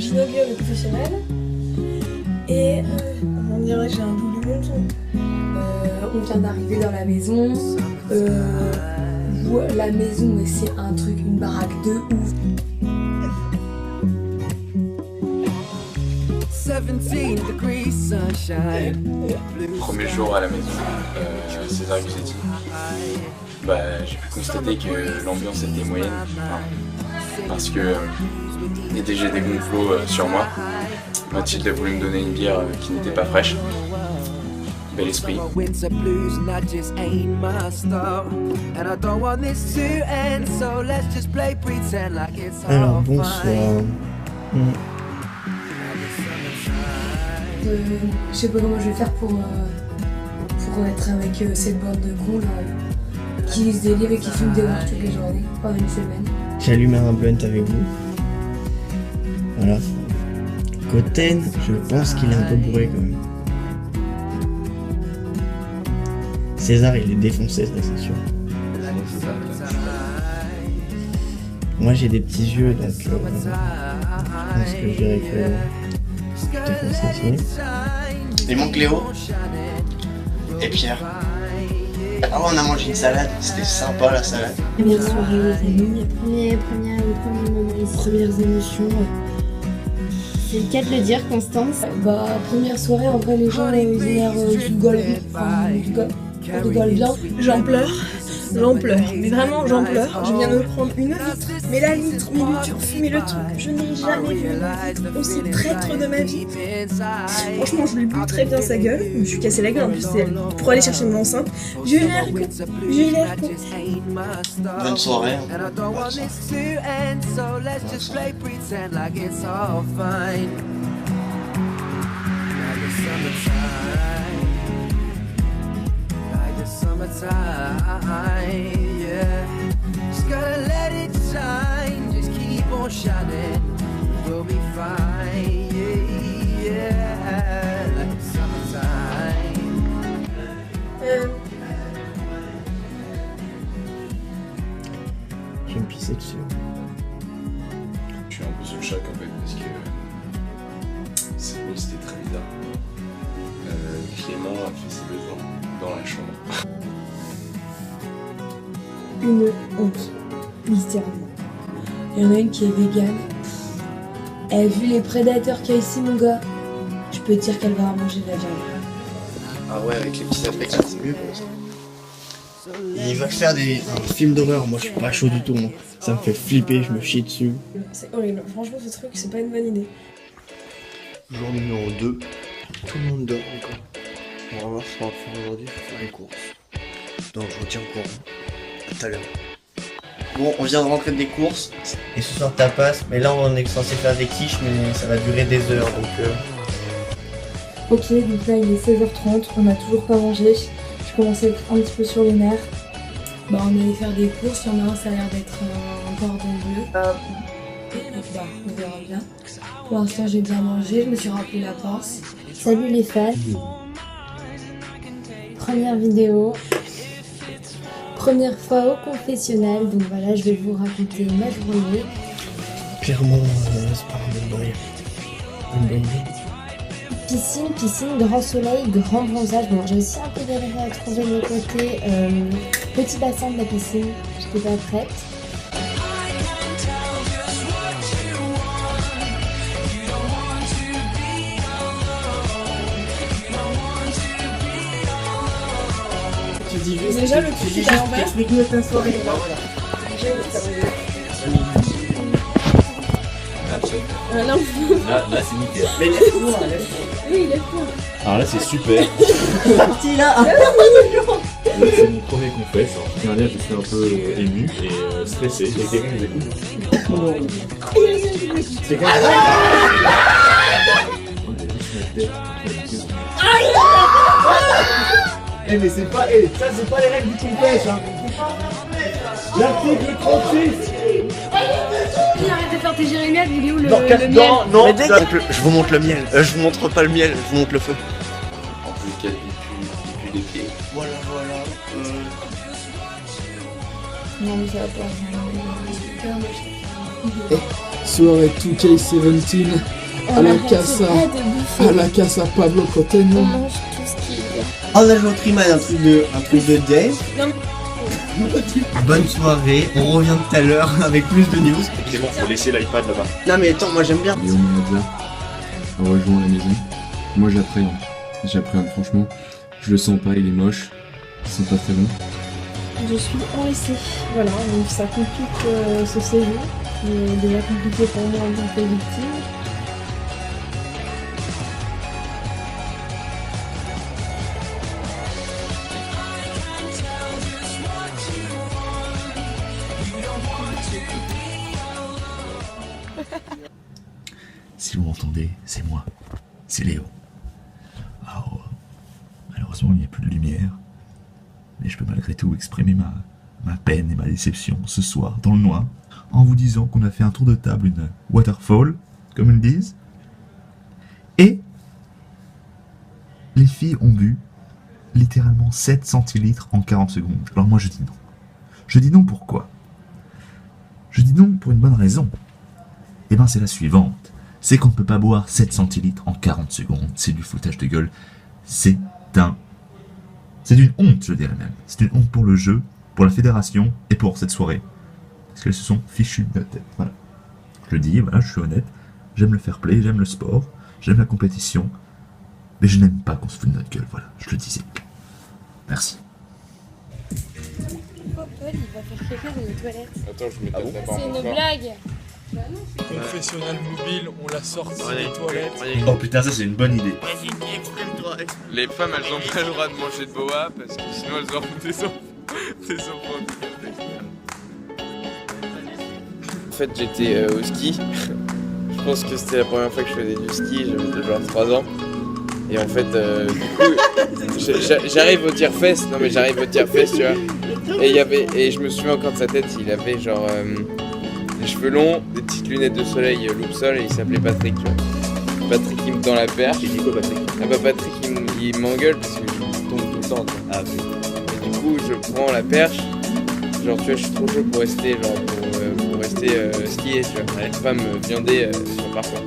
Shinobi le professionnel. Et on dirait j'ai un double menton. On vient d'arriver dans la maison. La maison, mais c'est un truc, une baraque de ouf. 17 degrees sunshine. Premier jour à la maison, César Gusetti, j'ai pu constater que l'ambiance était moyenne, parce que il y a déjà des gonflos sur moi. Mathilde a voulu me donner une bière qui n'était pas fraîche. Bel esprit. Alors bonsoir. Je sais pas comment je vais faire pour être avec cette bande de cons là, qui lisent des livres et qui fument des words toutes les journées pendant une semaine. J'allume un blunt avec vous. Voilà. Koten, je pense qu'il est un peu bourré quand même. César, il est défoncé, ça c'est sûr. Moi j'ai des petits yeux, donc je pense que je dirais que défoncé aussi. Et mon Cléo et Pierre. Ah, on a mangé une salade, c'était sympa la salade. Première soirée les amis, premier moment ici, premières émotions. C'est le cas de le dire, Constance. Première soirée, en vrai les gens ils ont l'air on rigole bien. J'en pleure, mais vraiment j'en pleure. Je viens de me prendre une litre, mais la litre, mais le turf, mais le truc, je n'ai jamais vu aussi traître de ma vie. Franchement, je lui bu très bien sa gueule, je me suis cassé la gueule en plus pour aller chercher mon enceinte. J'ai eu l'air con. Bonne soirée. Summertime, yeah. Just gotta let it shine, just keep on shining, we'll be fine, yeah, like the summertime. Je vais me pisser dessus. Je suis un peu sous le choc en fait, parce que cette nuit c'était très bizarre. Clément a fait ses besoins dans la chambre. Une honte, littéralement. Il y en a une qui est végane. Elle a vu les prédateurs qu'il y a ici, mon gars. Je peux te dire qu'elle va manger de la viande. Ah ouais, avec les petits Africains, c'est mieux pour ça. Il va faire un film d'horreur, moi je suis pas chaud du tout. Moi. Ça me fait flipper, je me chie dessus. C'est horrible, franchement ce truc c'est pas une bonne idée. Jour numéro 2, tout le monde dort encore. On va voir ce qu'on va faire aujourd'hui, il faut faire les courses. Donc je vous tiens au courant. Tout à l'heure. Bon, on vient de rentrer des courses. Et ce soir tapas, mais là on est censé faire des quiches, mais ça va durer des heures donc. Ok, donc là il est 16h30, on n'a toujours pas mangé. Je commence à être un petit peu sur les nerfs. On allait faire des courses, il y en a un, ça a l'air d'être un cordon bleu. On verra bien. Pour l'instant j'ai bien mangé, je me suis rappelé la pince. Salut les fans. Première vidéo. Première fois au confessionnal, donc voilà, je vais vous raconter ma journée. Clairement, c'est pas un bon bruit. Piscine, grand soleil, grand bronzage. Bon, j'ai aussi un peu galéré à trouver le côté petit bassin de la piscine, j'étais pas prête. Déjà le truc est à l'envers. Explique-nous ta soirée. Là c'est nickel. Mais oui, il est fou. Alors là c'est super. Parti là. C'est mon premier confesse. Alors je tiens à dire que je suis un peu ému et stressé. Il y a quelqu'un qui m'écoute. C'est quelqu'un qui mais c'est pas. Ça c'est pas les règles du confesse hein. L'article 36. Arrête de faire tes jérémiades, il est où le miel? Non, je vous montre le miel. Je vous montre pas le miel, je vous montre le feu. En plus, il pue des pieds. Voilà. Non mais ça va pas. soirée 2K17 à la casa Pablo On Coteño. mange tout ce qui est bien. On a joué au Triman, un truc de Dave. Bonne soirée, on revient tout à l'heure avec plus de news. C'est bon, faut laisser l'iPad là-bas. Non mais attends, moi j'aime bien. Léo Meazza a rejoint la maison. Moi j'appréhende. Franchement. Je le sens pas, il est moche. Il sent pas très bon. Je suis enlacée. Voilà, donc ça complique ce séjour. Qui est déjà compliqué pour moi en tant que victime. Si vous m'entendez, c'est moi, c'est Léo. Alors, malheureusement, il n'y a plus de lumière, mais je peux malgré tout exprimer ma peine et ma déception ce soir dans le noir, en vous disant qu'on a fait un tour de table, une waterfall, comme ils disent, et les filles ont bu littéralement 7 centilitres en 40 secondes. Alors moi je dis non. Je dis non pourquoi ? Je dis non pour une bonne raison. Eh ben c'est la suivante. C'est qu'on ne peut pas boire 7 centilitres en 40 secondes. C'est du foutage de gueule. C'est une honte, je dirais même. C'est une honte pour le jeu, pour la fédération et pour cette soirée. Parce qu'elles se sont fichues de la tête. Voilà. Je le dis, voilà, je suis honnête. J'aime le fair play, j'aime le sport, j'aime la compétition. Mais je n'aime pas qu'on se foute de notre gueule. Voilà, je le disais. Merci. Paul, il va faire caca dans les toilettes. Attends, je mets ta C'est une blague. Confessionnal mobile, on la sort des toilettes. Oh putain, ça c'est une bonne idée. Les femmes, elles ont pas le droit de manger de boa parce que sinon elles auront des enfants handicapés. En fait, j'étais au ski. Je pense que c'était la première fois que je faisais du ski, j'avais genre 3 ans. Et en fait, du coup, j'arrive au tire-fesse, tu vois. Et je me souviens encore de sa tête, il avait genre des cheveux longs, des petites lunettes de soleil loup-sol et il s'appelait Patrick, tu vois. Patrick il me tend la perche. Il dit quoi Patrick ? Ah bah Patrick il m'engueule parce que je tombe tout le temps, tu vois. Ah oui. Et du coup, je prends la perche, genre tu vois, je suis trop chaud pour rester, pour rester skier, tu vois. Avec pas me viander sur le parcours.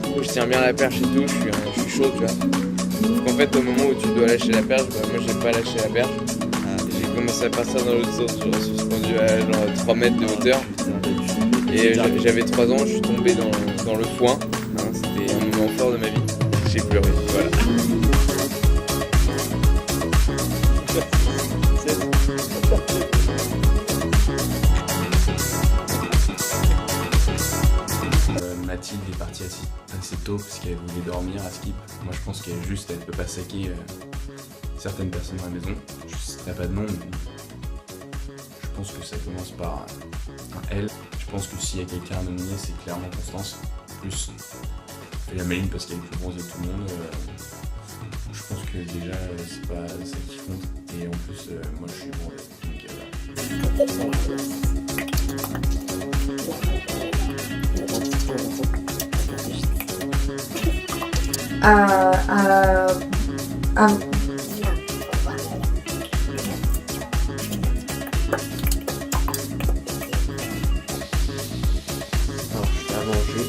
Du coup, je tiens bien la perche et tout, je suis chaud, tu vois. Sauf qu'en fait, au moment où tu dois lâcher la perche, bah, moi j'ai pas lâché la perche. J'ai commencé à partir dans l'autre sens, je suis suspendu à genre 3 mètres de hauteur. Et j'avais 3 ans, je suis tombé dans le foin. Hein, c'était un moment fort de ma vie. J'ai pleuré, voilà. Mathilde est partie assez tôt parce qu'elle voulait dormir à Skip. Moi je pense qu'elle peut pas saquer certaines personnes dans la maison. Je citerai pas de nom, mais je pense que ça commence par un L. Je pense que s'il y a quelqu'un à nominer, c'est clairement Constance. Plus la Méline parce qu'elle est plus bronze de tout le monde. Je pense que déjà c'est pas ça qui compte. Et en plus, moi je suis bronze. Donc Alors, je fais à manger.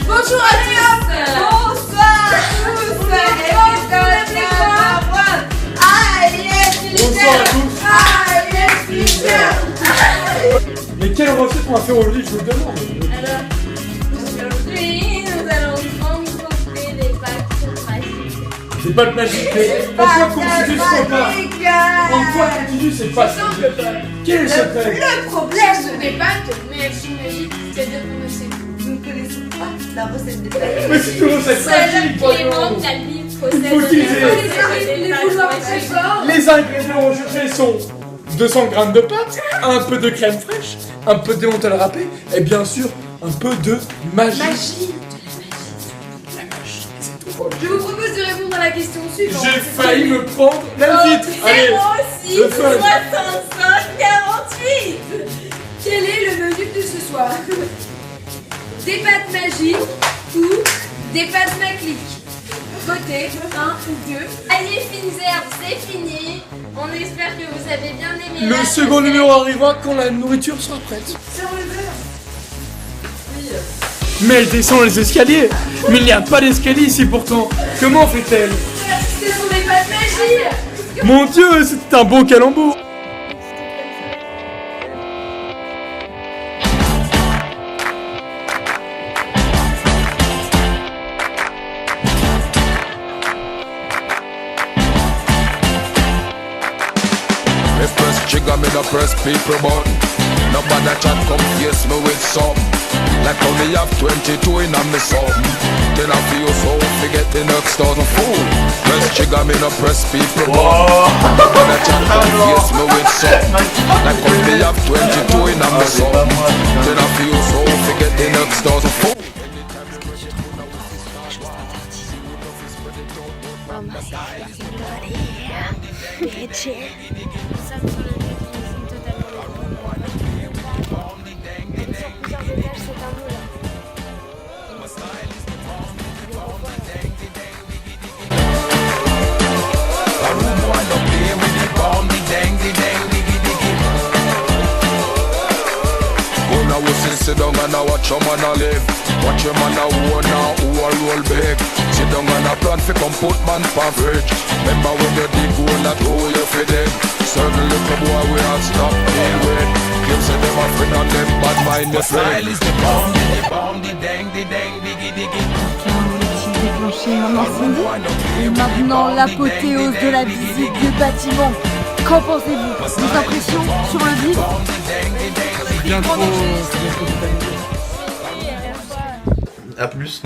Bonjour à tous. Bonsoir à tous. Mais quelle recette on va faire aujourd'hui, je vous le demande. Alors, aujourd'hui, nous allons rencontrer des pâtes magiques. C'est pas le magique, mais en quoi constitue ce repas ? En quoi constitue ces pâtes ? Quel est le secret ? Le problème, ce n'est pas que mais elles sont magiques, c'est de prononcer. Nous ne connaissons pas la recette des pâtes. Mais c'est une recette magique, voyons. Les ingrédients recherchés sont 200 g de pâte, un peu de crème fraîche, un peu de démental râpé et bien sûr un peu de magie. Je vous propose de répondre à la question suivante. J'ai failli me prendre la vitre. 06 le fun. 65 48. Quel est le menu de ce soir? Des pâtes magiques ou des pâtes Maclic? Votez 1 ou 2. Allez, fines herbes, c'est fini. On espère que vous avez bien aimé. Le second numéro arrivera quand la nourriture sera prête. Sur le verre. Oui. Mais elle descend les escaliers. Mais il n'y a pas d'escalier ici pourtant. Comment fait-elle? Ce sont des pâtes magiques. Mon Dieu, c'était un beau calembour. Trigger me no press people button. Nobody chat come face me with something. Like how me have 22 in a me something. Then I feel so forget the next 1,000 fool. Press trigger me no press people button. Nobody chat come face me with something. Like how me have 22 in a me something. Then I feel so forget the next 1,000 fool. Sit down and I watch your man a live. Watch your man a own now who a roll big. Sit down and a plan fi come put man for fridge. Remember when you dig hole that hole you fi dig. Certain little boy we all stop deal with. Give say them a friend and them bad mind the style is the bomb, the dang, the dang, diggy diggy. Déclenché un incendie et maintenant l'apothéose de la visite du bâtiment. Qu'en pensez-vous? Des impressions sur le vide? Bien trop. A plus.